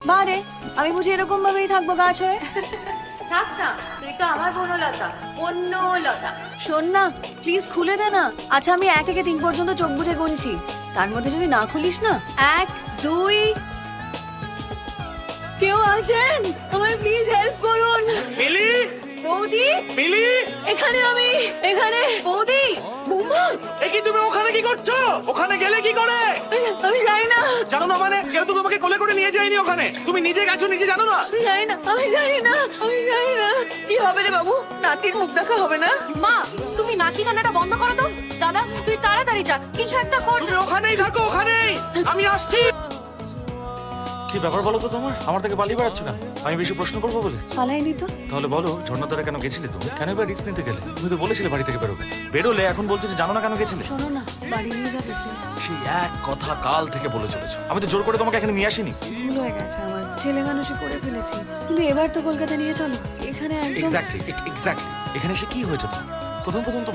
বারে আমি বুঝি এরকম ভাবেই থাকবো গাছ হয়ে? থাক না, তুই তো আমার বনলতা, বন্যলতা। শোন না, প্লিজ খুলে দে না। আচ্ছা আমি 1 থেকে 3 পর্যন্ত চোখ বুঝে গুনছি, তার মধ্যে যদি না খুলিস না। 1 2। কেউ আছেন? আমায় প্লিজ হেল্প করুন। মিলি, বৌদি, মিলি, এখানে এখানে বৌদি। বৌমা, এ কি তুমি ওখানে কি করছো? ওখানে গেলে কি করে? আমি জানি না, জানো না মানে? কেউ তো তোমাকে কোলে করে নিয়ে যায়নি ওখানে। তুমি নিজে গেছো, নিজে জানো না? আমি জানি না, আমি জানি না, আমি জানি না। কি হবে রে বাবু? নাতির মুখ দেখা হবে না? মা, তুমি নাকি কান্নাটা বন্ধ করো তো। দাদা, তুই তাড়াতাড়ি যা, কিছু একটা কর। তুমি ওখানেই থাকো, ওখানেই। আমি আসছি। কি ব্যাপার বলো তো তোমার? আমার থেকে পালিয়ে বেড়াচ্ছ কেন? আমি বেশি প্রশ্ন করবো বলে? পালাইনি তো। তাহলে বলো, ঝর্ণার দ্বারা কেন গেছিলে তুমি? কেন এবার রিস্ক নিতে গেলে? তুমি তো বলেছিলে বাড়ি থেকে বেরোবে। বেরোলে এখন বলছো যে জানো না কেন গেছিলে? শোনো না, বাড়ি নিয়ে যাবে প্লিজ। সেই এক কথা কাল থেকে বলে চলেছো। আমি তো জোর করে তোমাকে এখানে নিয়ে আসিনি। ভুল হয়ে গেছে আমার, ছেলে মানুষই করে ফেলেছি। কিন্তু এবার তো কলকাতা নিয়ে চলো, এখানে একদম। এক্স্যাক্টলি। এখানে এসে কি হয়েছে তোমার? প্রথম তো